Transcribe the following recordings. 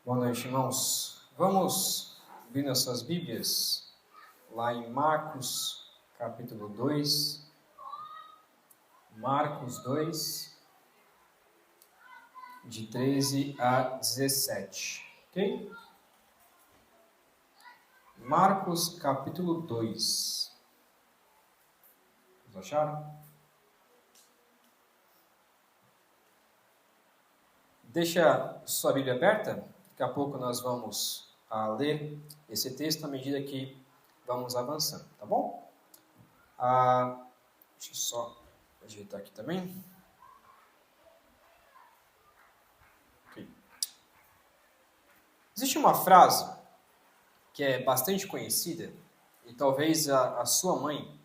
Boa noite, irmãos. Vamos abrir nossas Bíblias lá em Marcos, capítulo 2. Marcos 2, de 13 a 17. Ok? Marcos, capítulo 2. Vocês acharam? Deixa sua Bíblia aberta. Daqui a pouco nós vamos ler esse texto à medida que vamos avançando, tá bom? Deixa eu só ajeitar aqui também. Okay. Existe uma frase que é bastante conhecida e talvez a sua mãe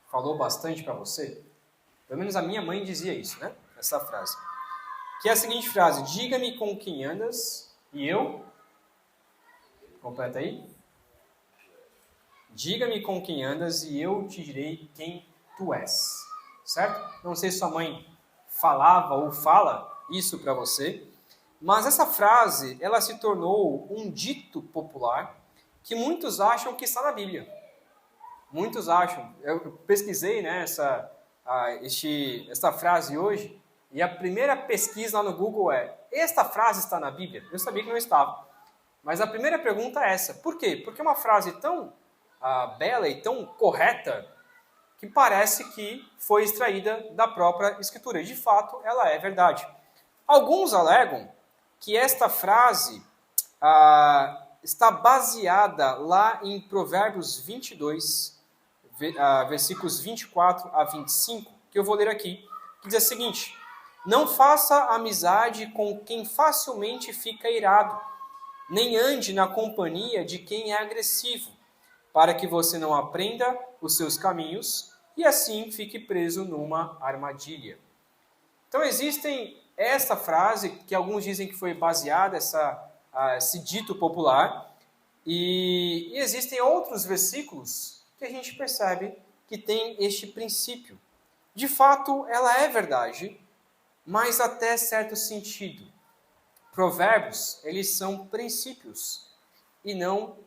falou bastante para você. Pelo menos a minha mãe dizia isso, né? Essa frase. Que é a seguinte frase: diga-me com quem andas e eu... Completa aí. Diga-me com quem andas e eu te direi quem tu és. Certo? Não sei se sua mãe falava ou fala isso para você, mas essa frase, ela se tornou um dito popular que muitos acham que está na Bíblia. Muitos acham. Eu pesquisei, né, essa frase hoje, e a primeira pesquisa lá no Google é: esta frase está na Bíblia? Eu sabia que não estava. Mas a primeira pergunta é essa. Por quê? Porque é uma frase tão bela e tão correta que parece que foi extraída da própria Escritura. E, de fato, ela é verdade. Alguns alegam que esta frase está baseada lá em Provérbios 22, versículos 24 a 25, que eu vou ler aqui, que diz o seguinte: não faça amizade com quem facilmente fica irado, nem ande na companhia de quem é agressivo, para que você não aprenda os seus caminhos e assim fique preso numa armadilha. Então existem essa frase, que alguns dizem que foi baseada, esse dito popular, e existem outros versículos que a gente percebe que tem este princípio. De fato, ela é verdade, mas até certo sentido. Provérbios, eles são princípios e não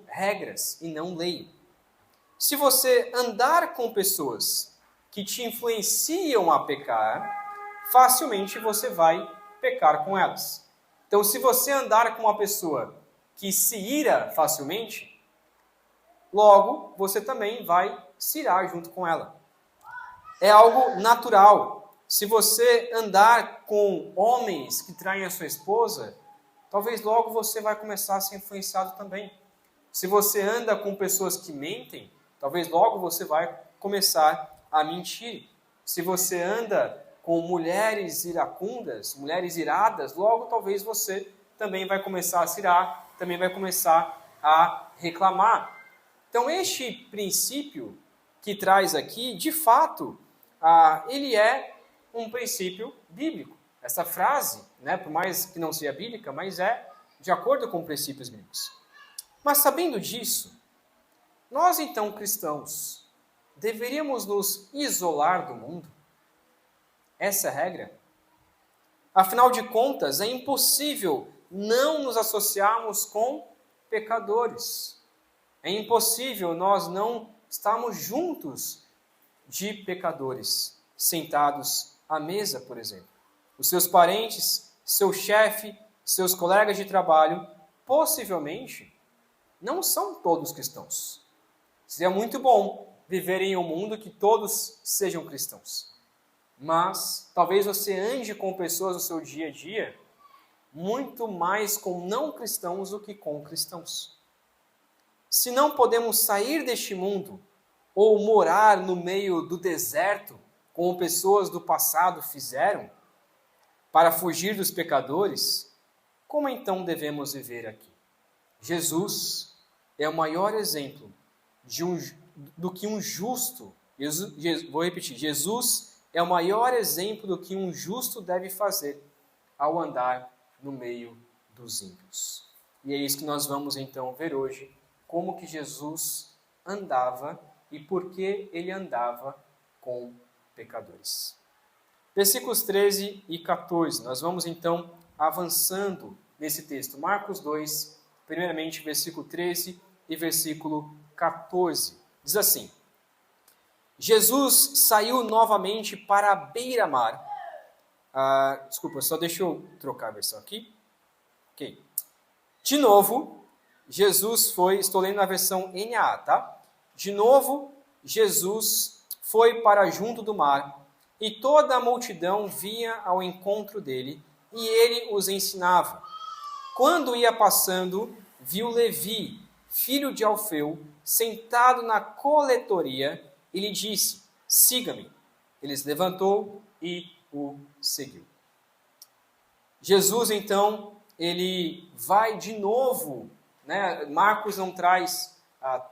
regras e não lei. Se você andar com pessoas que te influenciam a pecar, facilmente você vai pecar com elas. Então, se você andar com uma pessoa que se ira facilmente, logo você também vai se irar junto com ela. É algo natural. Se você andar com homens que traem a sua esposa, talvez logo você vai começar a ser influenciado também. Se você anda com pessoas que mentem, talvez logo você vai começar a mentir. Se você anda com mulheres iracundas, mulheres iradas, logo talvez você também vai começar a se irar, também vai começar a reclamar. Então este princípio que traz aqui, de fato, ele é um princípio bíblico. Essa frase, né, por mais que não seja bíblica, mas é de acordo com princípios bíblicos. Mas sabendo disso, nós então cristãos deveríamos nos isolar do mundo? Essa é a regra? Afinal de contas, é impossível não nos associarmos com pecadores. É impossível nós não estarmos juntos de pecadores, sentados à mesa, por exemplo. Os seus parentes, seu chefe, seus colegas de trabalho, possivelmente, não são todos cristãos. Seria muito bom viver em um mundo que todos sejam cristãos. Mas talvez você ande com pessoas no seu dia a dia muito mais com não cristãos do que com cristãos. Se não podemos sair deste mundo ou morar no meio do deserto, como pessoas do passado fizeram, para fugir dos pecadores, como então devemos viver aqui? Jesus é o maior exemplo do que um justo, vou repetir, Jesus é o maior exemplo do que um justo deve fazer ao andar no meio dos ímpios. E é isso que nós vamos então ver hoje, como que Jesus andava e por que ele andava com pecadores. Versículos 13 e 14, nós vamos então avançando nesse texto. Marcos 2, primeiramente versículo 13 e versículo 14. Diz assim: Jesus saiu novamente para a beira-mar. Desculpa, só deixa eu trocar a versão aqui. Ok. De novo, Jesus foi, estou lendo na versão NAA, tá? De novo, Jesus foi para junto do mar, e toda a multidão vinha ao encontro dele, e ele os ensinava. Quando ia passando, viu Levi, filho de Alfeu, sentado na coletoria, e lhe disse: siga-me. Ele se levantou e o seguiu. Jesus, então, ele vai de novo, né? Marcos não traz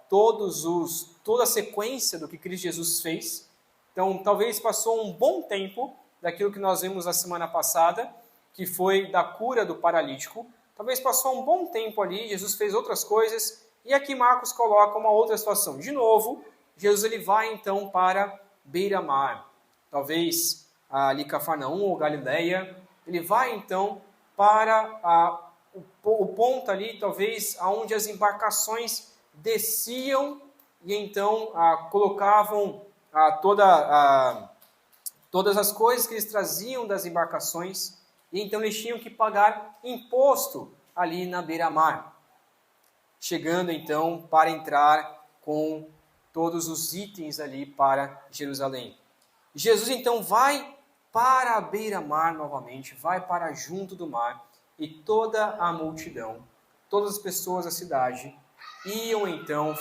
toda a sequência do que Cristo Jesus fez. Então, talvez passou um bom tempo daquilo que nós vimos na semana passada, que foi da cura do paralítico. Talvez passou um bom tempo ali, Jesus fez outras coisas, e aqui Marcos coloca uma outra situação. De novo, Jesus ele vai então para beira-mar, talvez ali Cafarnaum ou Galileia. Ele vai então para o ponto ali, talvez, aonde as embarcações desciam e então colocavam todas as coisas que eles traziam das embarcações, e então eles tinham que pagar imposto ali na beira-mar, chegando então para entrar com todos os itens ali para Jerusalém. Jesus então vai para a beira-mar novamente, vai para junto do mar, e toda a multidão, todas as pessoas da cidade,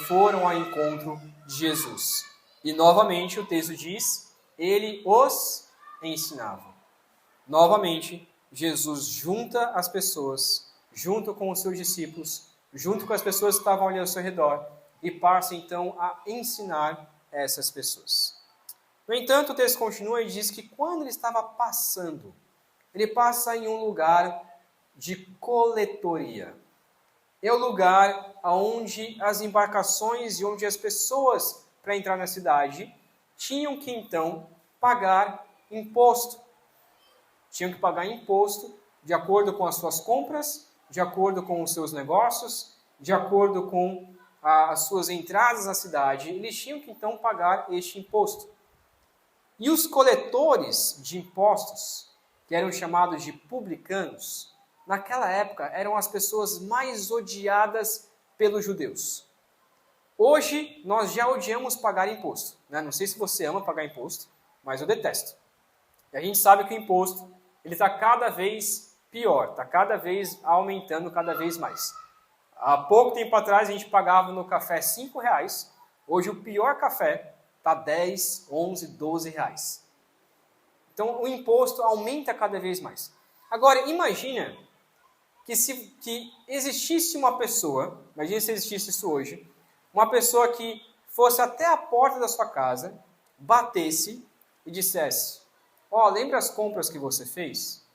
foram ao encontro de Jesus. E novamente o texto diz, ele os ensinava. Novamente, Jesus junta as pessoas, junto com os seus discípulos, junto com as pessoas que estavam ali ao seu redor, e passa então a ensinar essas pessoas. No entanto, o texto continua e diz que quando ele estava passando, ele passa em um lugar de coletoria. É o lugar onde as embarcações e onde as pessoas, para entrar na cidade, tinham que então pagar imposto. Tinham que pagar imposto de acordo com as suas compras, de acordo com os seus negócios, de acordo com as suas entradas na cidade. Eles tinham que então pagar este imposto. E os coletores de impostos, que eram chamados de publicanos, naquela época eram as pessoas mais odiadas pelos judeus. Hoje nós já odiamos pagar imposto, né? Não sei se você ama pagar imposto, mas eu detesto. E a gente sabe que o imposto ele está cada vez pior, está cada vez aumentando cada vez mais. Há pouco tempo atrás a gente pagava no café R$5, hoje o pior café está 10, 11, 12 reais. Então o imposto aumenta cada vez mais. Agora imagina que existisse uma pessoa, imagina se existisse isso hoje, uma pessoa que fosse até a porta da sua casa, batesse e dissesse: lembra as compras que você fez?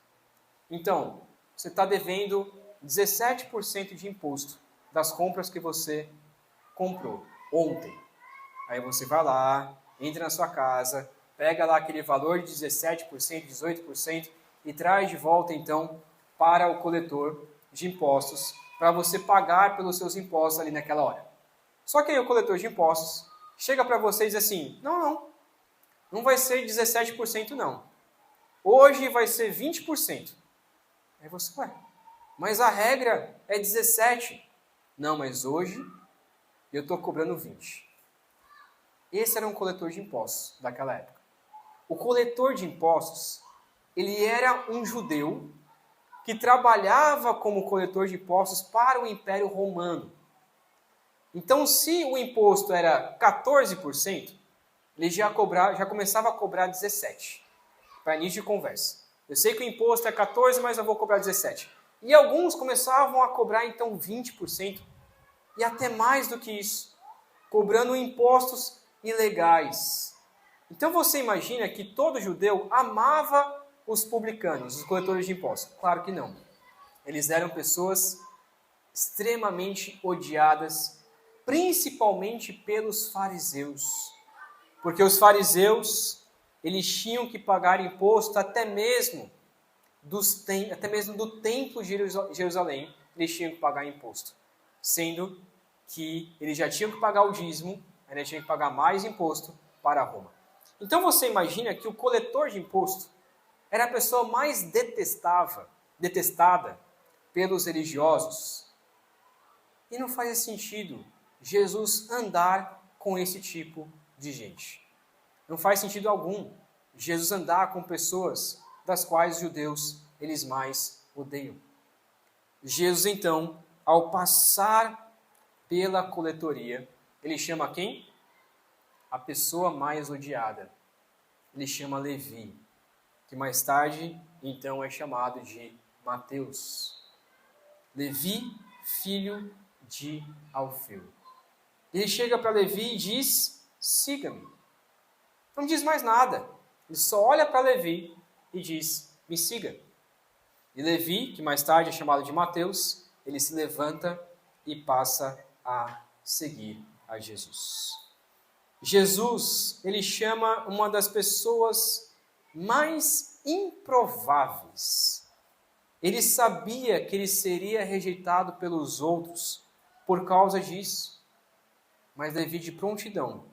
Então, você está devendo 17% de imposto das compras que você comprou ontem. Aí você vai lá, entra na sua casa, pega lá aquele valor de 17%, 18% e traz de volta então para o coletor de impostos para você pagar pelos seus impostos ali naquela hora. Só que aí o coletor de impostos chega para você e diz assim: não vai ser 17% não. Hoje vai ser 20%. Aí você vai, mas a regra é 17%. Não, mas hoje eu estou cobrando 20%. Esse era um coletor de impostos daquela época. O coletor de impostos, ele era um judeu que trabalhava como coletor de impostos para o Império Romano. Então, se o imposto era 14%, ele já começava a cobrar 17%, para início de conversa. Eu sei que o imposto é 14%, mas eu vou cobrar 17%. E alguns começavam a cobrar, então, 20%, e até mais do que isso, cobrando impostos ilegais. Então você imagina que todo judeu amava os publicanos, os coletores de impostos? Claro que não. Eles eram pessoas extremamente odiadas, principalmente pelos fariseus. Porque os fariseus, eles tinham que pagar imposto até mesmo até mesmo do templo de Jerusalém, eles tinham que pagar imposto. Sendo que eles já tinham que pagar o dízimo, ainda tinham que pagar mais imposto para Roma. Então você imagina que o coletor de imposto era a pessoa mais detestada pelos religiosos. E não fazia sentido Jesus andar com esse tipo de gente. Não faz sentido algum Jesus andar com pessoas das quais os judeus eles mais odeiam. Jesus, então, ao passar pela coletoria, ele chama quem? A pessoa mais odiada. Ele chama Levi, que mais tarde, então, é chamado de Mateus. Levi, filho de Alfeu. Ele chega para Levi e diz, siga-me. Não diz mais nada. Ele só olha para Levi e diz, me siga. E Levi, que mais tarde é chamado de Mateus, ele se levanta e passa a seguir a Jesus. Jesus, ele chama uma das pessoas mais improváveis. Ele sabia que ele seria rejeitado pelos outros por causa disso. Mas Levi, de prontidão,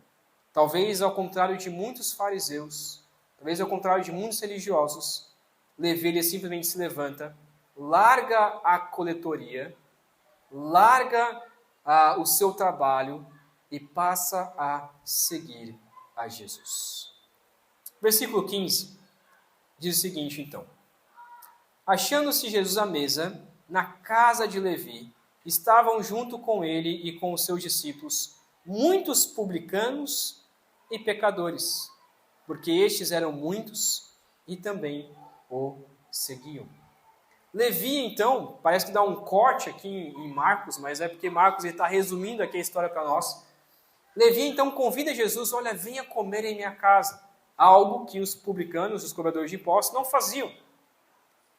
talvez ao contrário de muitos fariseus, talvez ao contrário de muitos religiosos, Levi ele simplesmente se levanta, larga a coletoria, larga o seu trabalho e passa a seguir a Jesus. Versículo 15 diz o seguinte, então. Achando-se Jesus à mesa, na casa de Levi, estavam junto com ele e com os seus discípulos muitos publicanos e pecadores, porque estes eram muitos e também o seguiam. Levi, então, parece que dá um corte aqui em Marcos, mas é porque Marcos está resumindo aqui a história para nós. Levi, então, convida Jesus, olha, venha comer em minha casa. Algo que os publicanos, os cobradores de impostos, não faziam,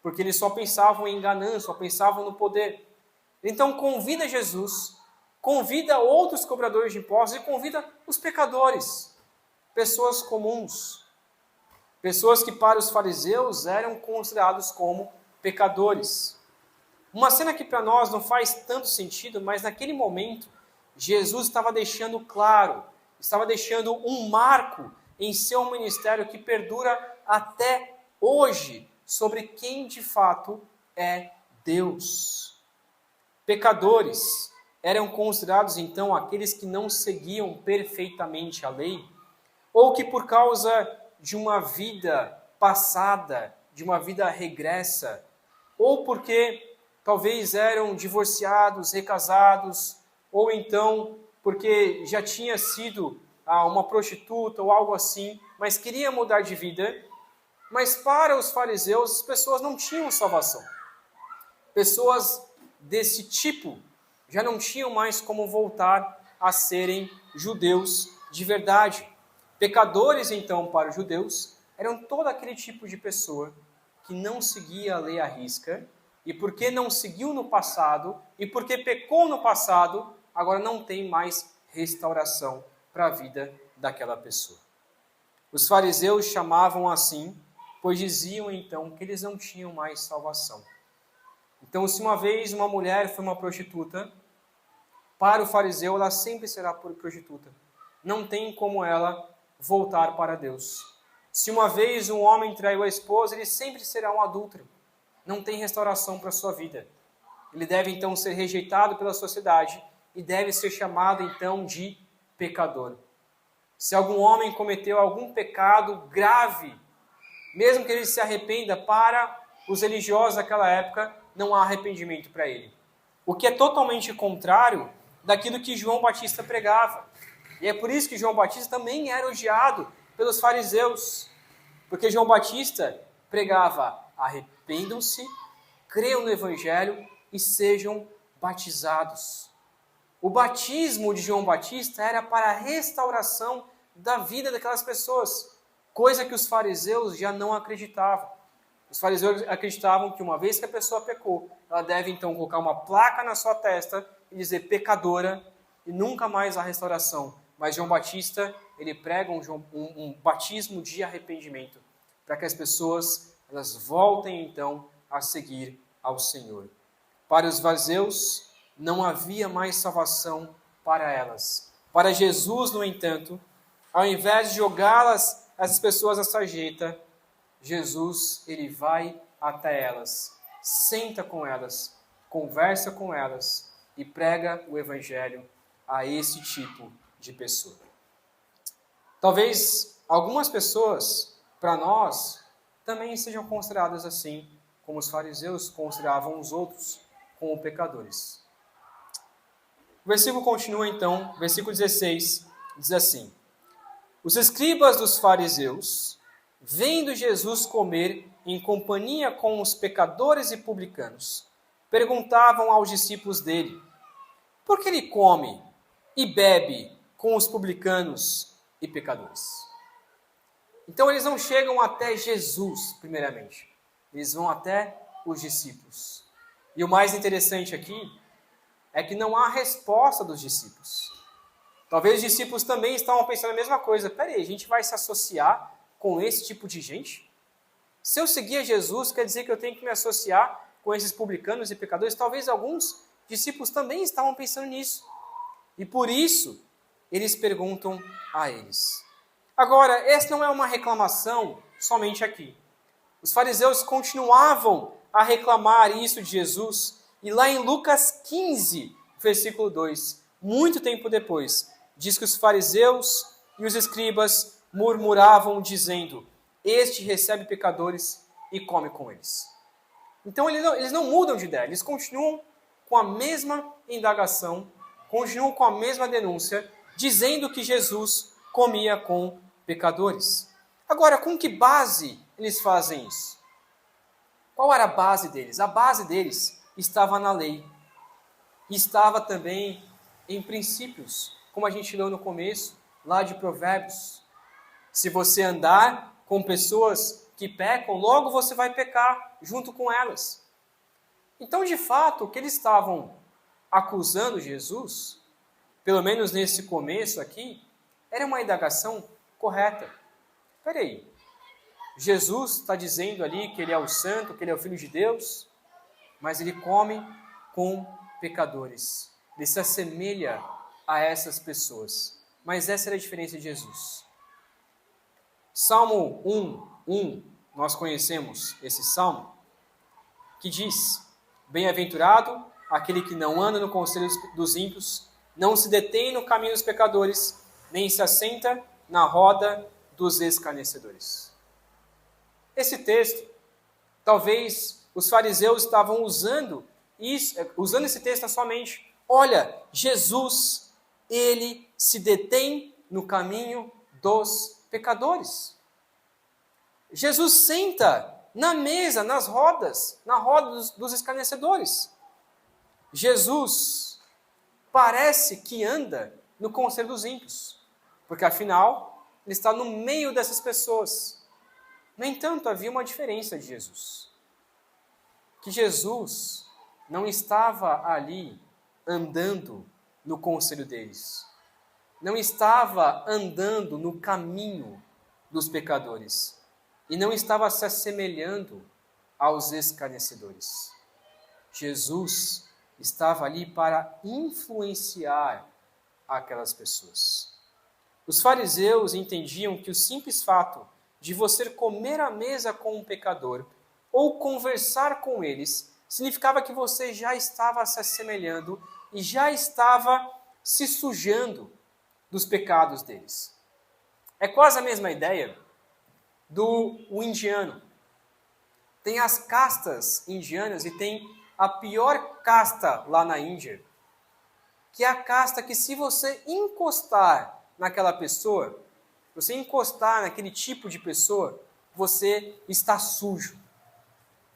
porque eles só pensavam em ganância, só pensavam no poder. Então, convida Jesus, convida outros cobradores de impostos e convida os pecadores, pessoas comuns, pessoas que para os fariseus eram considerados como pecadores. Uma cena que para nós não faz tanto sentido, mas naquele momento Jesus estava deixando claro, estava deixando um marco em seu ministério que perdura até hoje sobre quem de fato é Deus. Pecadores eram considerados então aqueles que não seguiam perfeitamente a lei, ou que por causa de uma vida passada, de uma vida regressa, ou porque talvez eram divorciados, recasados, ou então porque já tinha sido uma prostituta ou algo assim, mas queria mudar de vida. Mas para os fariseus, as pessoas não tinham salvação. Pessoas desse tipo já não tinham mais como voltar a serem judeus de verdade. Pecadores, então, para os judeus, eram todo aquele tipo de pessoa que não seguia a lei à risca, e porque não seguiu no passado, e porque pecou no passado, agora não tem mais restauração para a vida daquela pessoa. Os fariseus chamavam assim, pois diziam então que eles não tinham mais salvação. Então, se uma vez uma mulher foi uma prostituta, para o fariseu ela sempre será prostituta. Não tem como ela voltar para Deus. Se uma vez um homem traiu a esposa, ele sempre será um adúltero. Não tem restauração para a sua vida. Ele deve então ser rejeitado pela sociedade e deve ser chamado então de pecador. Se algum homem cometeu algum pecado grave, mesmo que ele se arrependa, para os religiosos daquela época, não há arrependimento para ele. O que é totalmente contrário daquilo que João Batista pregava. E é por isso que João Batista também era odiado pelos fariseus. Porque João Batista pregava: arrependam-se, creiam no Evangelho e sejam batizados. O batismo de João Batista era para a restauração da vida daquelas pessoas, coisa que os fariseus já não acreditavam. Os fariseus acreditavam que uma vez que a pessoa pecou, ela deve então colocar uma placa na sua testa e dizer pecadora, e nunca mais há restauração. Mas João Batista, ele prega um batismo de arrependimento, para que as pessoas elas voltem então a seguir ao Senhor. Para os fariseus, não havia mais salvação para elas. Para Jesus, no entanto, ao invés de jogá-las, as pessoas à sarjeta, Jesus, ele vai até elas, senta com elas, conversa com elas e prega o evangelho a esse tipo de pessoa. Talvez algumas pessoas, para nós, também sejam consideradas assim, como os fariseus consideravam os outros como pecadores. O versículo continua então, versículo 16, diz assim: Os escribas dos fariseus, vendo Jesus comer em companhia com os pecadores e publicanos, perguntavam aos discípulos dele: Por que ele come e bebe com os publicanos e pecadores? Então eles não chegam até Jesus, primeiramente. Eles vão até os discípulos. E o mais interessante aqui é que não há resposta dos discípulos. Talvez os discípulos também estavam pensando a mesma coisa. Peraí, a gente vai se associar com esse tipo de gente? Se eu seguir a Jesus, quer dizer que eu tenho que me associar com esses publicanos e pecadores? Talvez alguns discípulos também estavam pensando nisso. E por isso, eles perguntam a eles. Agora, essa não é uma reclamação somente aqui. Os fariseus continuavam a reclamar isso de Jesus. E lá em Lucas 15, versículo 2, muito tempo depois, diz que os fariseus e os escribas murmuravam dizendo: Este recebe pecadores e come com eles. Então eles não mudam de ideia, eles continuam com a mesma indagação, continuam com a mesma denúncia, dizendo que Jesus comia com pecadores. Agora, com que base eles fazem isso? Qual era a base deles? A base deles estava na lei. E estava também em princípios, como a gente leu no começo, lá de Provérbios. Se você andar com pessoas que pecam, logo você vai pecar junto com elas. Então, de fato, o que eles estavam acusando Jesus, pelo menos nesse começo aqui, era uma indagação correta. Espera aí, Jesus está dizendo ali que ele é o santo, que ele é o Filho de Deus, mas ele come com pecadores. Ele se assemelha a essas pessoas. Mas essa era a diferença de Jesus. Salmo 1, nós conhecemos esse salmo, que diz: Bem-aventurado aquele que não anda no conselho dos ímpios, não se detém no caminho dos pecadores, nem se assenta na roda dos escarnecedores. Esse texto, talvez os fariseus estavam usando esse texto na sua mente. Olha, Jesus, ele se detém no caminho dos pecadores. Jesus senta na mesa, na roda dos escarnecedores. Jesus parece que anda no conselho dos ímpios, porque afinal, ele está no meio dessas pessoas. No entanto, havia uma diferença de Jesus. Que Jesus não estava ali andando no conselho deles. Não estava andando no caminho dos pecadores. E não estava se assemelhando aos escarnecedores. Jesus estava ali para influenciar aquelas pessoas. Os fariseus entendiam que o simples fato de você comer à mesa com um pecador ou conversar com eles significava que você já estava se assemelhando e já estava se sujando dos pecados deles. É quase a mesma ideia do indiano. Tem as castas indianas e tem a pior casta lá na Índia, que é a casta que, se você encostar naquela pessoa, você encostar naquele tipo de pessoa, você está sujo.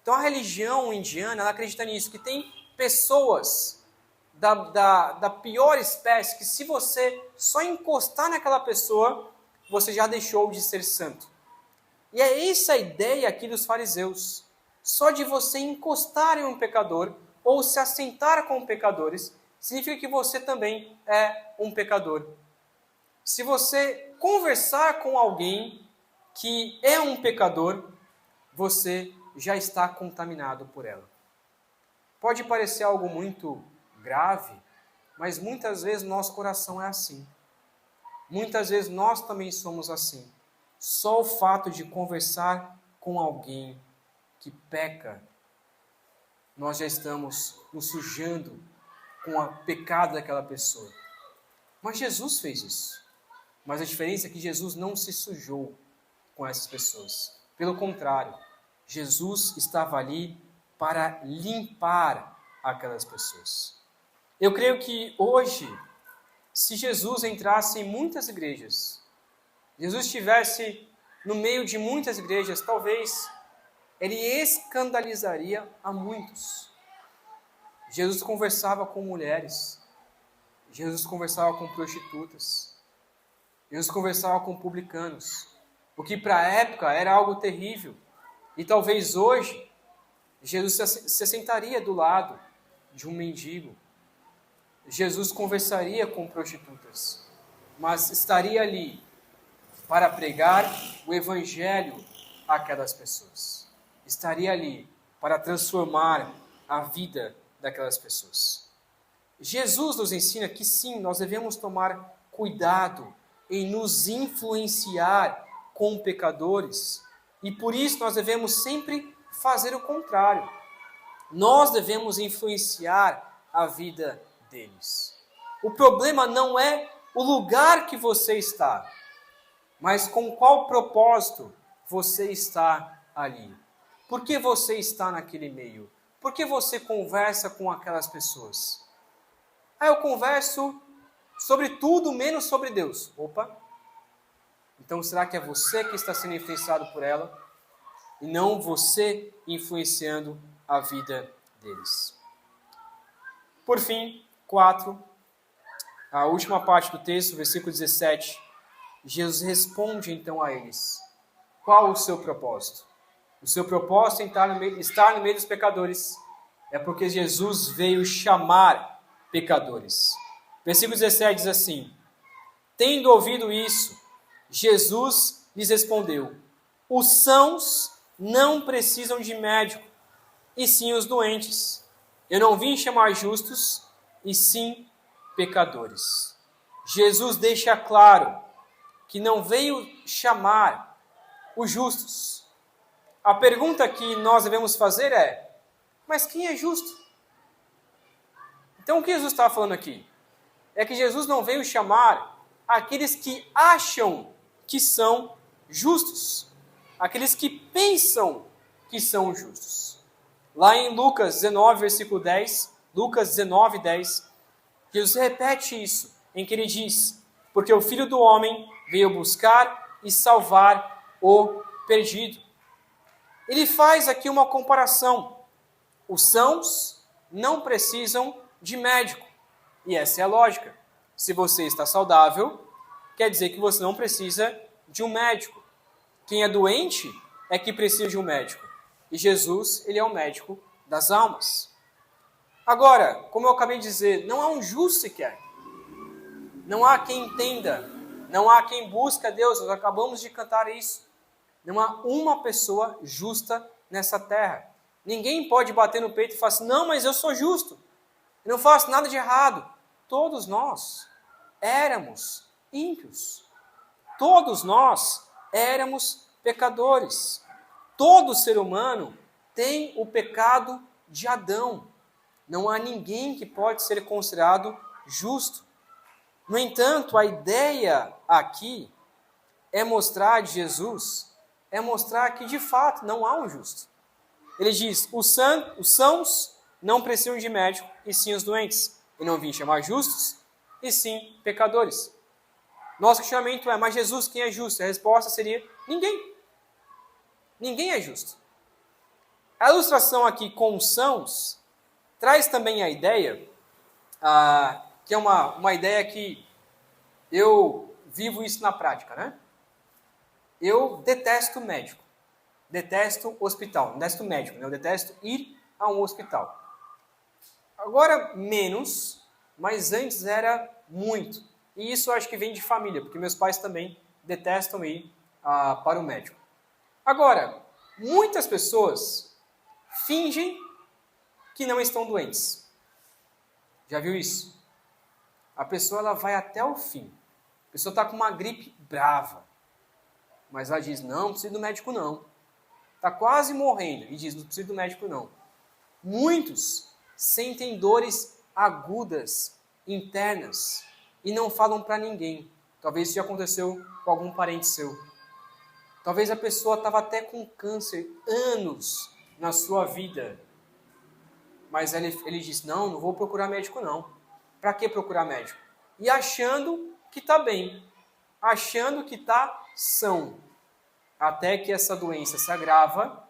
Então a religião indiana, ela acredita nisso, que tem pessoas da pior espécie, que se você só encostar naquela pessoa, você já deixou de ser santo. E é essa a ideia aqui dos fariseus. Só de você encostar em um pecador, ou se assentar com pecadores, significa que você também é um pecador. Se você conversar com alguém que é um pecador, você já está contaminado por ela. Pode parecer algo muito grave, mas muitas vezes nosso coração é assim. Muitas vezes nós também somos assim. Só o fato de conversar com alguém que peca, nós já estamos nos sujando com o pecado daquela pessoa. Mas Jesus fez isso. Mas a diferença é que Jesus não se sujou com essas pessoas. Pelo contrário, Jesus estava ali para limpar aquelas pessoas. Eu creio que hoje, se Jesus entrasse em muitas igrejas, Jesus estivesse no meio de muitas igrejas, talvez ele escandalizaria a muitos. Jesus conversava com mulheres, Jesus conversava com prostitutas, Jesus conversava com publicanos, o que para a época era algo terrível. E talvez hoje, Jesus se sentaria do lado de um mendigo, Jesus conversaria com prostitutas, mas estaria ali para pregar o evangelho àquelas pessoas. Estaria ali para transformar a vida daquelas pessoas. Jesus nos ensina que sim, nós devemos tomar cuidado em nos influenciar com pecadores, e por isso nós devemos sempre fazer o contrário. Nós devemos influenciar a vida deles. O problema não é o lugar que você está, mas com qual propósito você está ali. Por que você está naquele meio? Por que você conversa com aquelas pessoas? Eu converso sobre tudo menos sobre Deus. Opa! Então será que é você que está sendo influenciado por ela e não você influenciando a vida deles? Por fim, 4, a última parte do texto, versículo 17, Jesus responde então a eles. Qual o seu propósito? O seu propósito em estar no meio dos pecadores é porque Jesus veio chamar pecadores. Versículo 17 diz assim: tendo ouvido isso, Jesus lhes respondeu: os sãos não precisam de médico, e sim os doentes. Eu não vim chamar justos, e sim pecadores. Jesus deixa claro que não veio chamar os justos. A pergunta que nós devemos fazer é: mas quem é justo? Então o que Jesus está falando aqui? É que Jesus não veio chamar aqueles que acham que são justos, aqueles que pensam que são justos. Lá em Lucas 19, versículo 10, Lucas 19, 10, Jesus repete isso, em que ele diz: porque o Filho do Homem veio buscar e salvar o perdido. Ele faz aqui uma comparação. Os sãos não precisam de médico. E essa é a lógica. Se você está saudável, quer dizer que você não precisa de um médico. Quem é doente é que precisa de um médico. E Jesus, ele é o médico das almas. Agora, como eu acabei de dizer, não há um justo sequer. Não há quem entenda. Não há quem busque a Deus. Nós acabamos de cantar isso. Não há uma pessoa justa nessa terra. Ninguém pode bater no peito e falar assim: não, mas eu sou justo. Eu não faço nada de errado. Todos nós éramos ímpios. Todos nós éramos pecadores. Todo ser humano tem o pecado de Adão. Não há ninguém que pode ser considerado justo. No entanto, a ideia aqui é mostrar de Jesus, é mostrar que de fato não há um justo. Ele diz: os sãos não precisam de médico, e sim os doentes. Eu não vim chamar justos, e sim pecadores. Nosso questionamento é: mas Jesus, quem é justo? A resposta seria: ninguém. Ninguém é justo. A ilustração aqui com os sãos traz também a ideia, que é uma ideia que eu vivo isso na prática, né? Eu detesto médico, detesto hospital, não detesto médico, né? Eu detesto ir a um hospital. Agora menos, mas antes era muito. E isso eu acho que vem de família, porque meus pais também detestam ir para o médico. Agora, Muitas pessoas fingem que não estão doentes. Já viu isso? A pessoa ela vai até o fim. A pessoa está com uma gripe brava. Mas ela diz, não precisa do médico não. Está quase morrendo. E diz, não precisa do médico não. Muitos sentem dores agudas, internas, e não falam para ninguém. Talvez isso já aconteceu com algum parente seu. Talvez a pessoa estava até com câncer anos na sua vida. Mas ele disse, não vou procurar médico não. Para que procurar médico? E achando que está bem. Achando que está são. Até que essa doença se agrava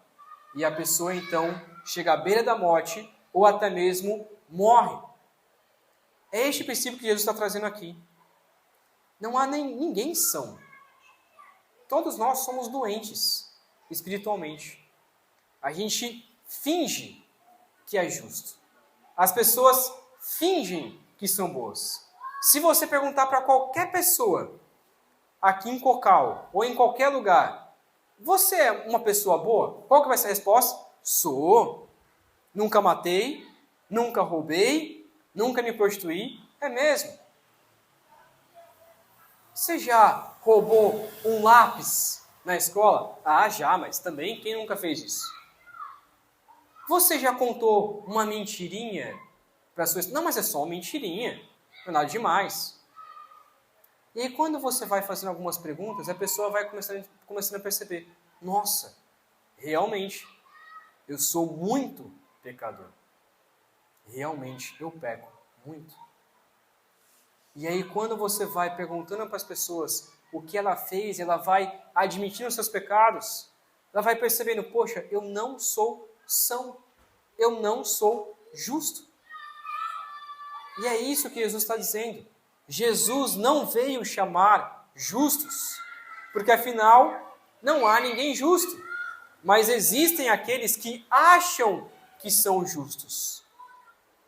e a pessoa então chega à beira da morte ou até mesmo morre. É este princípio que Jesus está trazendo aqui. Não há ninguém são. Todos nós somos doentes espiritualmente. A gente finge que é justo. As pessoas fingem que são boas. Se você perguntar para qualquer pessoa, aqui em Cocal ou em qualquer lugar, você é uma pessoa boa? Qual que vai ser a resposta? Sou. Nunca matei, nunca roubei, nunca me prostituí. É mesmo. Você já roubou um lápis na escola? Ah, já, mas também quem nunca fez isso? Você já contou uma mentirinha para sua esposa? Não, mas é só uma mentirinha, não é nada demais. E aí quando você vai fazendo algumas perguntas, a pessoa vai começando a perceber, nossa, realmente, eu sou muito pecador. Realmente, eu peco muito. E aí quando você vai perguntando para as pessoas o que ela fez, ela vai admitindo os seus pecados, ela vai percebendo, poxa, eu não sou são, eu não sou justo. E é isso que Jesus está dizendo. Jesus não veio chamar justos, porque afinal não há ninguém justo, mas existem aqueles que acham que são justos,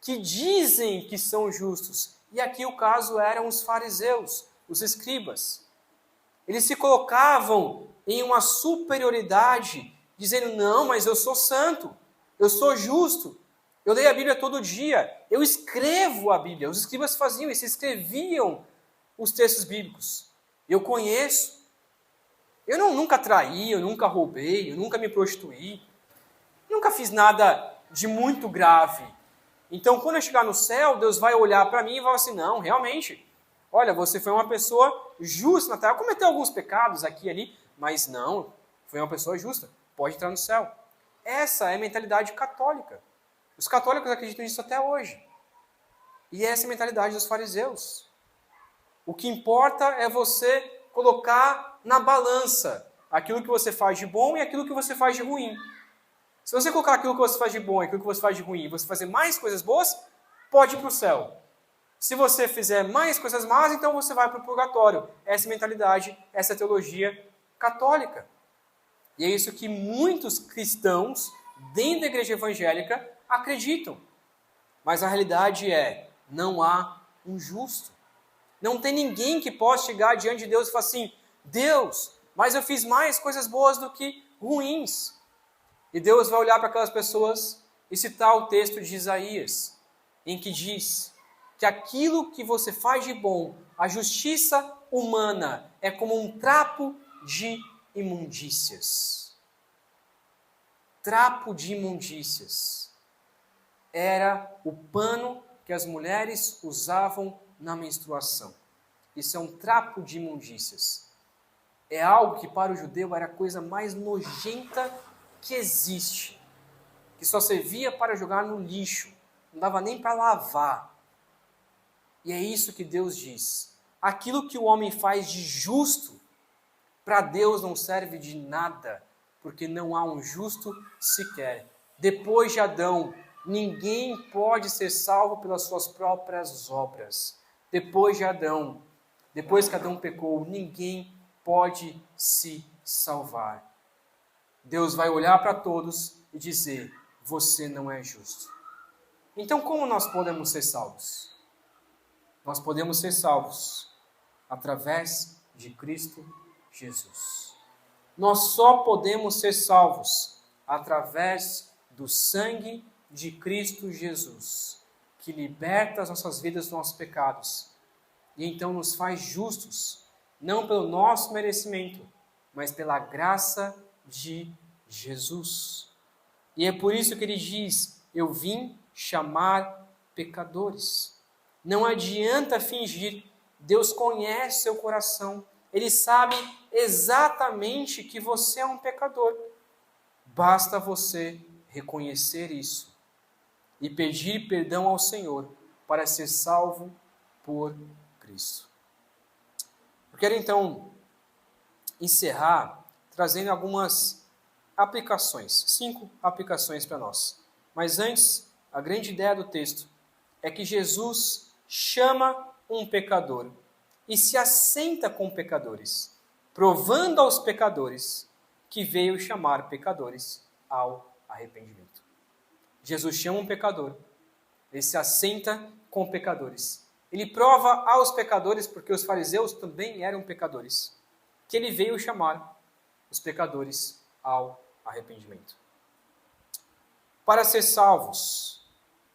que dizem que são justos. E aqui o caso eram os fariseus, os escribas. Eles se colocavam em uma superioridade, dizendo, não, mas eu sou santo, eu sou justo, eu leio a Bíblia todo dia, eu escrevo a Bíblia. Os escribas faziam isso, escreviam os textos bíblicos. Eu conheço. Eu nunca traí, eu nunca roubei, eu nunca me prostituí, nunca fiz nada de muito grave. Então, quando eu chegar no céu, Deus vai olhar para mim e vai falar assim, não, realmente, olha, você foi uma pessoa justa na terra, cometeu alguns pecados aqui e ali, mas não, foi uma pessoa justa, pode entrar no céu. Essa é a mentalidade católica. Os católicos acreditam nisso até hoje. E essa é a mentalidade dos fariseus. O que importa é você colocar na balança aquilo que você faz de bom e aquilo que você faz de ruim. Se você colocar aquilo que você faz de bom e aquilo que você faz de ruim, e você fazer mais coisas boas, pode ir para o céu. Se você fizer mais coisas más, então você vai para o purgatório. Essa é a mentalidade, essa é a teologia católica. E é isso que muitos cristãos, dentro da igreja evangélica, acreditam. Mas a realidade é, não há um justo. Não tem ninguém que possa chegar diante de Deus e falar assim, Deus, mas eu fiz mais coisas boas do que ruins. E Deus vai olhar para aquelas pessoas e citar o texto de Isaías, em que diz que aquilo que você faz de bom, a justiça humana, é como um trapo de imundícias. Trapo de imundícias. Era o pano que as mulheres usavam na menstruação. Isso é um trapo de imundícias. É algo que para o judeu era a coisa mais nojenta que existe, que só servia para jogar no lixo, não dava nem para lavar. E é isso que Deus diz. Aquilo que o homem faz de justo, para Deus não serve de nada, porque não há um justo sequer. Depois de Adão, ninguém pode ser salvo pelas suas próprias obras. Depois de Adão, depois que Adão pecou, ninguém pode se salvar. Deus vai olhar para todos e dizer, você não é justo. Então, como nós podemos ser salvos? Nós podemos ser salvos através de Cristo Jesus. Nós só podemos ser salvos através do sangue de Cristo Jesus, que liberta as nossas vidas dos nossos pecados e então nos faz justos, não pelo nosso merecimento, mas pela graça de Jesus. E é por isso que ele diz: eu vim chamar pecadores. Não adianta fingir, Deus conhece seu coração, Ele sabe exatamente que você é um pecador. Basta você reconhecer isso e pedir perdão ao Senhor para ser salvo por Cristo. Eu quero então encerrar trazendo algumas aplicações, 5 aplicações para nós. Mas antes, a grande ideia do texto é que Jesus chama um pecador e se assenta com pecadores, provando aos pecadores que veio chamar pecadores ao arrependimento. Jesus chama um pecador, ele se assenta com pecadores. Ele prova aos pecadores, porque os fariseus também eram pecadores, que ele veio chamar os pecadores ao arrependimento. Para ser salvos,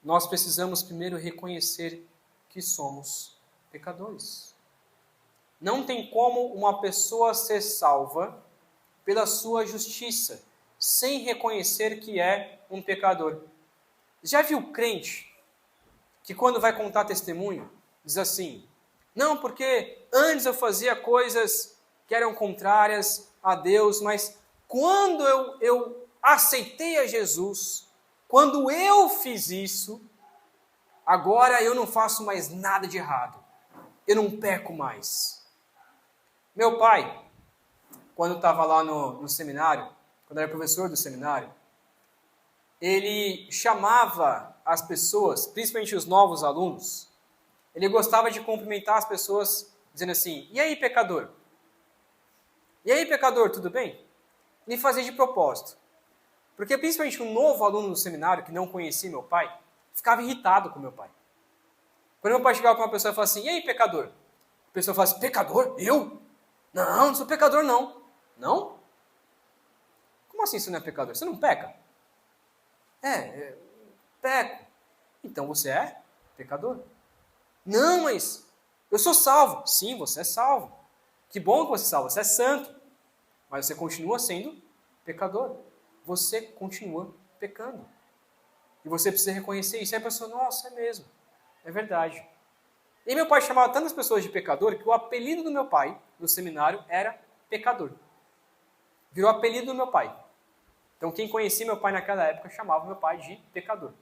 nós precisamos primeiro reconhecer que somos pecadores. Não tem como uma pessoa ser salva pela sua justiça, sem reconhecer que é um pecador. Já viu crente que quando vai contar testemunho, diz assim: não, porque antes eu fazia coisas que eram contrárias a Deus, mas quando eu aceitei a Jesus, quando eu fiz isso, agora eu não faço mais nada de errado. Eu não peco mais. Meu pai, quando estava lá no seminário, quando era professor do seminário, ele chamava as pessoas, principalmente os novos alunos, ele gostava de cumprimentar as pessoas dizendo assim: e aí, pecador? E aí, pecador, tudo bem? Ele fazia de propósito. Porque principalmente um novo aluno do seminário, que não conhecia meu pai, ficava irritado com meu pai. Quando meu pai chegava com uma pessoa e falava assim: e aí, pecador? A pessoa falava assim: pecador? Eu? Não sou pecador, não. Não? Como assim você não é pecador? Você não peca? Peco. Então você é pecador. Não, mas eu sou salvo. Sim, você é salvo. Que bom que você é salvo, você é santo. Mas você continua sendo pecador. Você continua pecando. E você precisa reconhecer isso. E a pessoa: nossa, é mesmo. É verdade. E meu pai chamava tantas pessoas de pecador que o apelido do meu pai no seminário era pecador. Virou apelido do meu pai. Então quem conhecia meu pai naquela época chamava meu pai de pecador.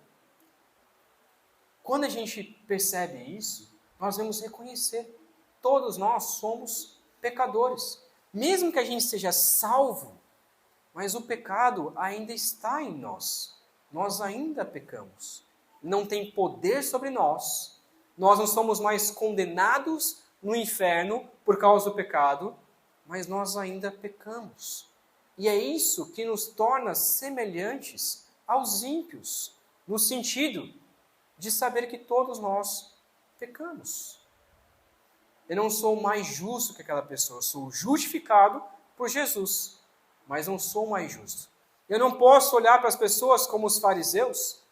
Quando a gente percebe isso, nós vamos reconhecer. Todos nós somos pecadores. Mesmo que a gente seja salvo, mas o pecado ainda está em nós. Nós ainda pecamos. Não tem poder sobre nós. Nós não somos mais condenados no inferno por causa do pecado, mas nós ainda pecamos. E é isso que nos torna semelhantes aos ímpios, no sentido de saber que todos nós pecamos. Eu não sou mais justo que aquela pessoa, eu sou justificado por Jesus, mas não sou mais justo. Eu não posso olhar para as pessoas como os fariseus,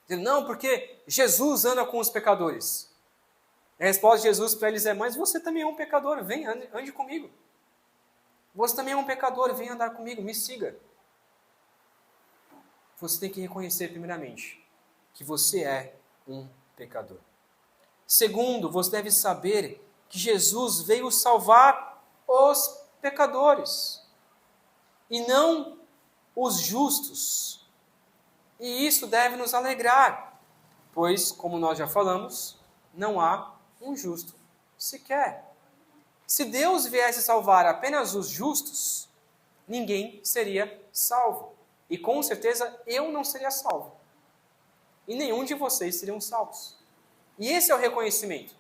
dizendo: não, porque Jesus anda com os pecadores. A resposta de Jesus para eles é: mas você também é um pecador, vem, ande comigo. Você também é um pecador, vem andar comigo, me siga. Você tem que reconhecer primeiramente que você é um pecador. Segundo, você deve saber que Jesus veio salvar os pecadores e não os justos. E isso deve nos alegrar, pois, como nós já falamos, não há um justo sequer. Se Deus viesse salvar apenas os justos, ninguém seria salvo. E com certeza eu não seria salvo. E nenhum de vocês seriam salvos. E esse é o reconhecimento.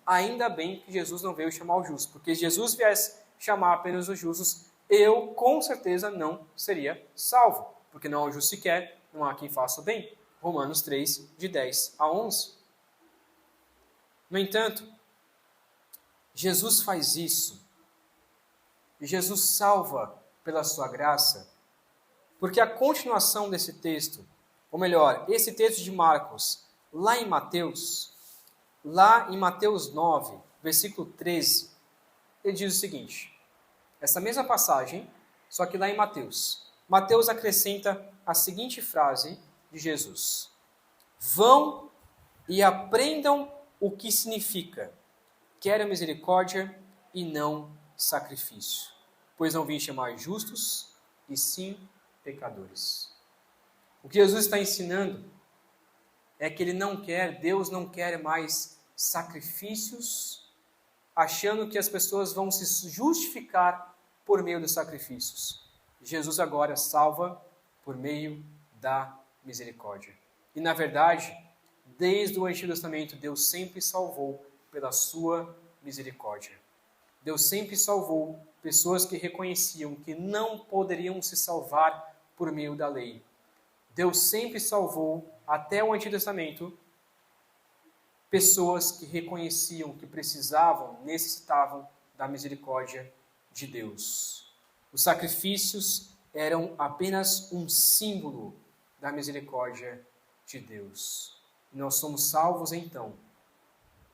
Ainda bem que Jesus não veio chamar os justos, porque se Jesus viesse chamar apenas os justos, eu com certeza não seria salvo, porque não há um justo sequer, não há quem faça o bem. Romanos 3, de 10 a 11. No entanto, Jesus faz isso, e Jesus salva pela sua graça? Porque a continuação desse texto, ou melhor, esse texto de Marcos, lá em Mateus 9, versículo 13, ele diz o seguinte, essa mesma passagem, só que lá em Mateus. Mateus acrescenta a seguinte frase de Jesus: vão e aprendam o que significa: quero misericórdia e não sacrifício, pois não vim chamar justos, e sim pecadores. O que Jesus está ensinando é que Deus não quer mais sacrifícios, achando que as pessoas vão se justificar por meio dos sacrifícios. Jesus agora salva por meio da misericórdia. E na verdade, desde o Antigo Testamento, Deus sempre salvou pela sua misericórdia. Deus sempre salvou pessoas que reconheciam que não poderiam se salvar por meio da lei. Deus sempre salvou, até o Antigo Testamento, pessoas que reconheciam que necessitavam da misericórdia de Deus. Os sacrifícios eram apenas um símbolo da misericórdia de Deus. Nós somos salvos, então,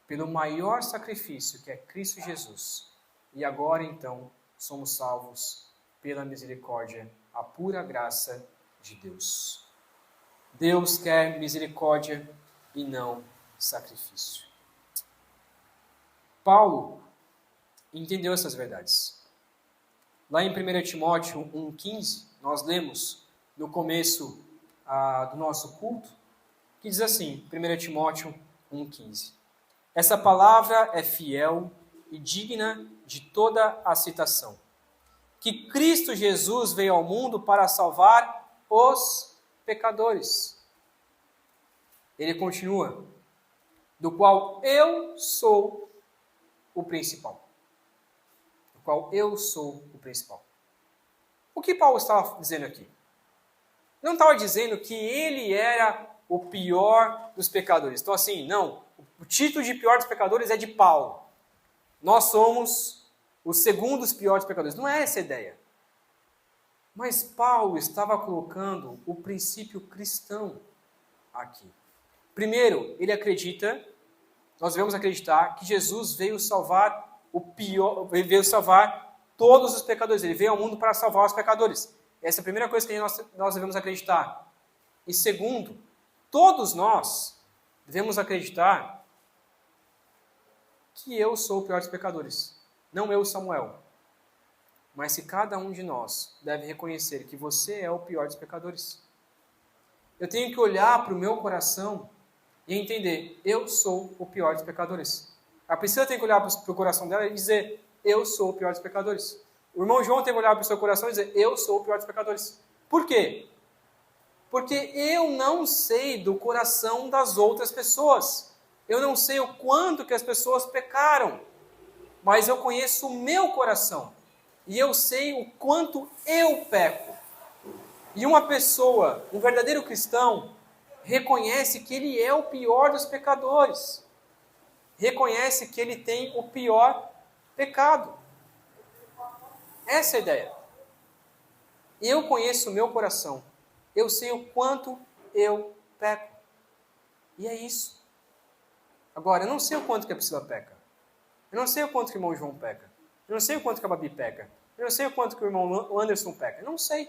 pelo maior sacrifício, que é Cristo Jesus. E agora, então, somos salvos pela misericórdia, a pura graça de Deus. Deus quer misericórdia e não sacrifício. Paulo entendeu essas verdades. Lá em 1 Timóteo 1,15, nós lemos no começo do nosso culto, que diz assim, 1 Timóteo 1,15. Essa palavra é fiel e digna de toda a citação. Que Cristo Jesus veio ao mundo para salvar os pecadores. Ele continua, do qual eu sou o principal. Do qual eu sou o principal. O que Paulo estava dizendo aqui? Não estava dizendo que ele era o pior dos pecadores. Então assim, não, o título de pior dos pecadores é de Paulo. Nós somos os segundos piores pecadores. Não é essa a ideia. Mas Paulo estava colocando o princípio cristão aqui. Primeiro, nós devemos acreditar que Jesus veio salvar ele veio salvar todos os pecadores. Ele veio ao mundo para salvar os pecadores. Essa é a primeira coisa que nós devemos acreditar. E segundo, todos nós devemos acreditar que eu sou o pior dos pecadores. Não eu, Samuel. Mas que cada um de nós deve reconhecer que você é o pior dos pecadores. Eu tenho que olhar para o meu coração e entender, eu sou o pior dos pecadores. A Priscila tem que olhar para o coração dela e dizer, eu sou o pior dos pecadores. O irmão João tem que olhar para o seu coração e dizer, eu sou o pior dos pecadores. Por quê? Porque eu não sei do coração das outras pessoas. Eu não sei o quanto que as pessoas pecaram. Mas eu conheço o meu coração. E eu sei o quanto eu peco. E uma pessoa, um verdadeiro cristão, reconhece que ele é o pior dos pecadores. Reconhece que ele tem o pior pecado. Essa é a ideia. Eu conheço o meu coração. Eu sei o quanto eu peco. E é isso. Agora, eu não sei o quanto que a Priscila peca. Eu não sei o quanto que o irmão João peca. Eu não sei o quanto que a Babi peca. Eu não sei o quanto que o irmão Anderson peca. Eu não sei.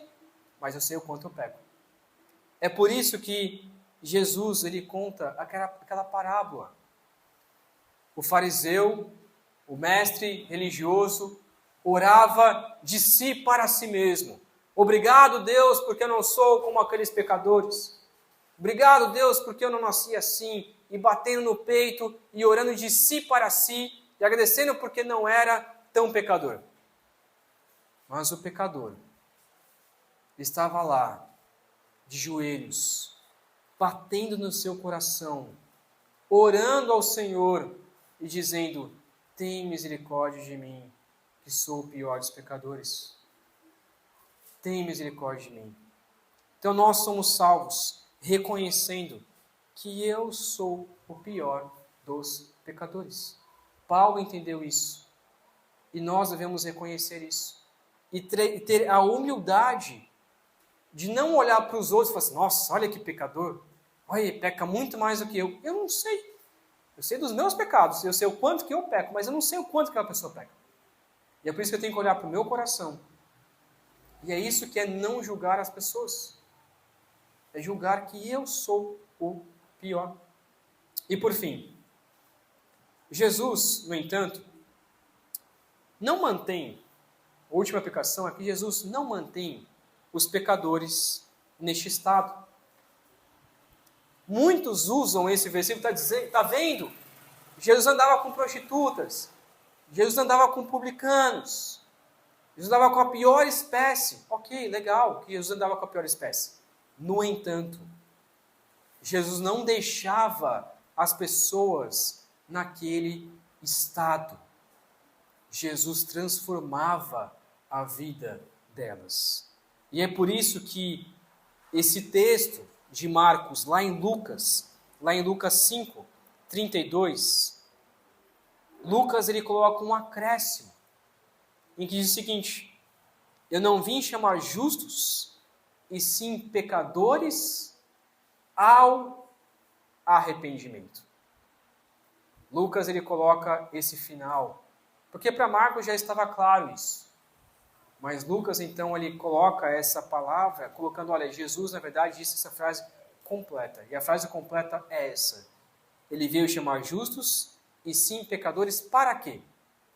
Mas eu sei o quanto eu peco. É por isso que Jesus, ele conta aquela parábola. O fariseu, o mestre religioso, orava de si para si mesmo. Obrigado, Deus, porque eu não sou como aqueles pecadores. Obrigado, Deus, porque eu não nasci assim. E batendo no peito e orando de si para si. E agradecendo porque não era tão pecador. Mas o pecador estava lá, de joelhos, batendo no seu coração, orando ao Senhor e dizendo, tem misericórdia de mim, que sou o pior dos pecadores. Tem misericórdia de mim. Então nós somos salvos, reconhecendo que eu sou o pior dos pecadores. Paulo entendeu isso. E nós devemos reconhecer isso. e ter a humildade de não olhar para os outros e falar assim, nossa, olha que pecador, olha, ele peca muito mais do que eu. Eu não sei. Eu sei dos meus pecados, eu sei o quanto que eu peco, mas eu não sei o quanto que aquela pessoa peca. E é por isso que eu tenho que olhar para o meu coração. E é isso que é não julgar as pessoas. É julgar que eu sou o pior. E por fim, Jesus, no entanto, não mantém, a última aplicação é que Jesus não mantém os pecadores neste estado. Muitos usam esse versículo para dizer, está vendo? Jesus andava com prostitutas, Jesus andava com publicanos, Jesus andava com a pior espécie. Ok, legal que Jesus andava com a pior espécie. No entanto, Jesus não deixava as pessoas naquele estado. Jesus transformava a vida delas. E é por isso que esse texto de Marcos, lá em Lucas 5, 32, Lucas ele coloca um acréscimo, em que diz o seguinte, eu não vim chamar justos, e sim pecadores ao arrependimento. Lucas ele coloca esse final, porque para Marcos já estava claro isso. Mas Lucas então ele coloca essa palavra, colocando, olha, Jesus na verdade disse essa frase completa. E a frase completa é essa. Ele veio chamar justos e sim pecadores para quê?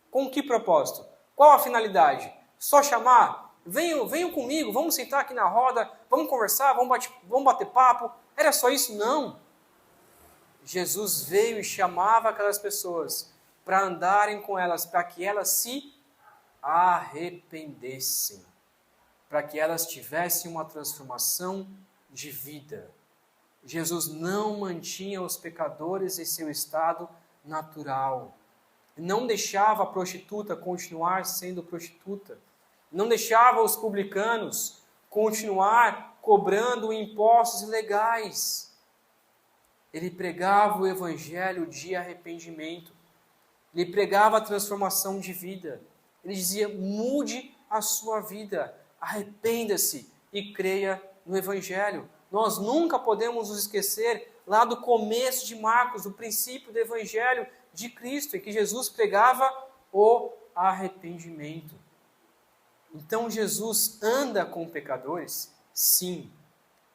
Com que propósito? Qual a finalidade? Só chamar? Venham comigo, vamos sentar aqui na roda, vamos conversar, vamos bater papo. Era só isso? Não. Jesus veio e chamava aquelas pessoas para andarem com elas, para que elas se arrependessem, para que elas tivessem uma transformação de vida. Jesus não mantinha os pecadores em seu estado natural. Não deixava a prostituta continuar sendo prostituta. Não deixava os publicanos continuar cobrando impostos ilegais. Ele pregava o evangelho de arrependimento. Ele pregava a transformação de vida. Ele dizia, mude a sua vida, arrependa-se e creia no evangelho. Nós nunca podemos nos esquecer lá do começo de Marcos, do princípio do evangelho de Cristo, em que Jesus pregava o arrependimento. Então Jesus anda com pecadores? Sim,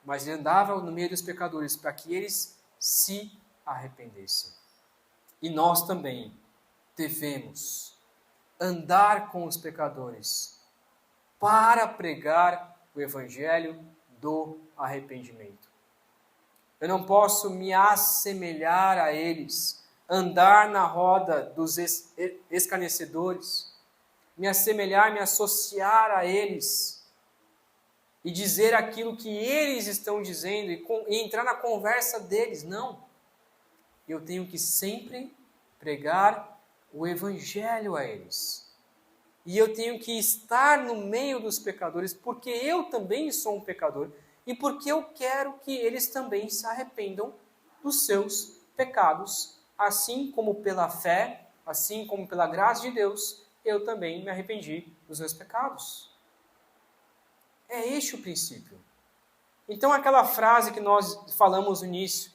mas ele andava no meio dos pecadores para que eles se arrependessem. E nós também devemos andar com os pecadores para pregar o evangelho do arrependimento. Eu não posso me assemelhar a eles, andar na roda dos escarnecedores, me assemelhar, me associar a eles e dizer aquilo que eles estão dizendo e entrar na conversa deles. Não. Eu tenho que sempre pregar o evangelho a eles. E eu tenho que estar no meio dos pecadores, porque eu também sou um pecador e porque eu quero que eles também se arrependam dos seus pecados, assim como pela fé, assim como pela graça de Deus, eu também me arrependi dos meus pecados. É este o princípio. Então aquela frase que nós falamos no início,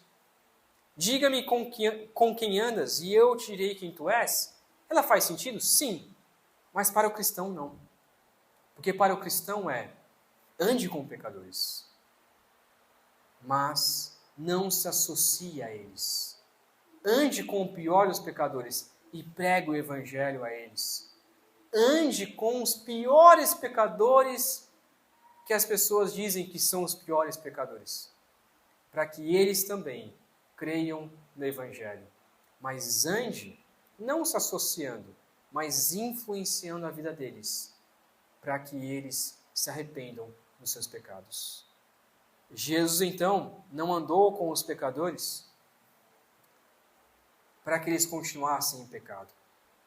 diga-me com quem andas e eu te direi quem tu és, ela faz sentido? Sim, mas para o cristão não. Porque para o cristão ande com pecadores, mas não se associe a eles. Ande com o pior dos pecadores e pregue o evangelho a eles. Ande com os piores pecadores que as pessoas dizem que são os piores pecadores, para que eles também creiam no evangelho. Mas ande não se associando, mas influenciando a vida deles, para que eles se arrependam dos seus pecados. Jesus, então, não andou com os pecadores para que eles continuassem em pecado,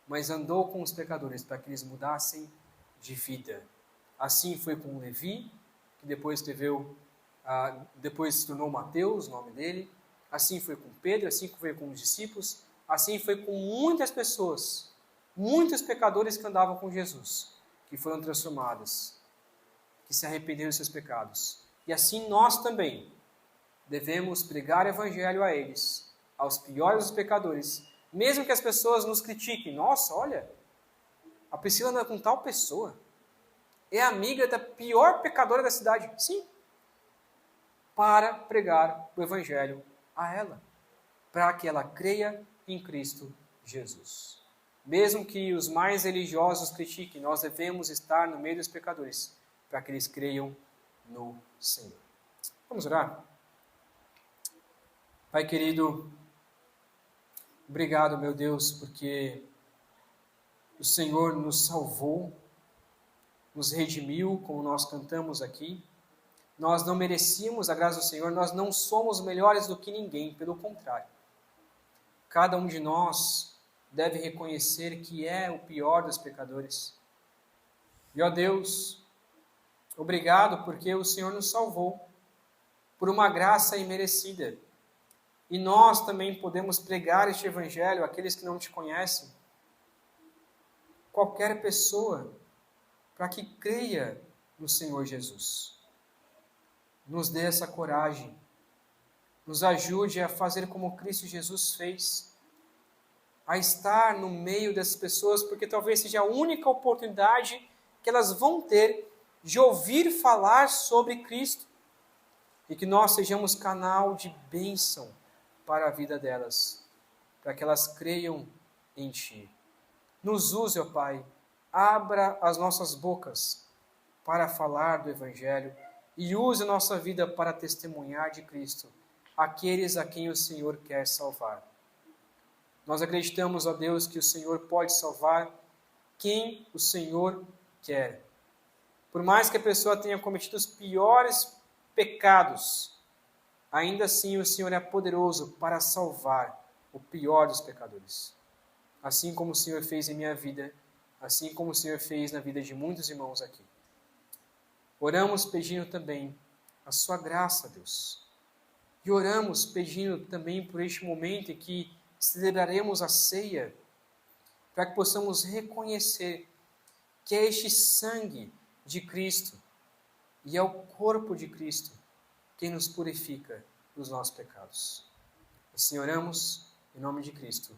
mas andou com os pecadores para que eles mudassem de vida. Assim foi com Levi, que depois se tornou Mateus, o nome dele. Assim foi com Pedro, assim foi com os discípulos, assim foi com muitas pessoas, muitos pecadores que andavam com Jesus, que foram transformadas, que se arrependeram dos seus pecados. E assim nós também devemos pregar o evangelho a eles, aos piores dos pecadores, mesmo que as pessoas nos critiquem. Nossa, olha, a Priscila anda com tal pessoa. É amiga da pior pecadora da cidade. Sim. Para pregar o evangelho a ela, para que ela creia em Cristo Jesus. Mesmo que os mais religiosos critiquem, nós devemos estar no meio dos pecadores, para que eles creiam no Senhor. Vamos orar? Pai querido, obrigado, meu Deus, porque o Senhor nos salvou, nos redimiu, como nós cantamos aqui. Nós não merecíamos a graça do Senhor, nós não somos melhores do que ninguém, pelo contrário. Cada um de nós deve reconhecer que é o pior dos pecadores. E, ó Deus, obrigado porque o Senhor nos salvou por uma graça imerecida. E nós também podemos pregar este evangelho àqueles que não te conhecem. Qualquer pessoa, para que creia no Senhor Jesus. Nos dê essa coragem. Nos ajude a fazer como Cristo Jesus fez. A estar no meio das pessoas, porque talvez seja a única oportunidade que elas vão ter de ouvir falar sobre Cristo. E que nós sejamos canal de bênção para a vida delas, para que elas creiam em Ti. Nos use, ó Pai, abra as nossas bocas para falar do Evangelho e use a nossa vida para testemunhar de Cristo, aqueles a quem o Senhor quer salvar. Nós acreditamos, ó Deus, que o Senhor pode salvar quem o Senhor quer. Por mais que a pessoa tenha cometido os piores pecados, ainda assim o Senhor é poderoso para salvar o pior dos pecadores. Assim como o Senhor fez em minha vida, assim como o Senhor fez na vida de muitos irmãos aqui. Oramos pedindo também a sua graça, Deus. E oramos pedindo também por este momento em que celebraremos a ceia, para que possamos reconhecer que é este sangue de Cristo e é o corpo de Cristo quem nos purifica dos nossos pecados. Assim oramos em nome de Cristo.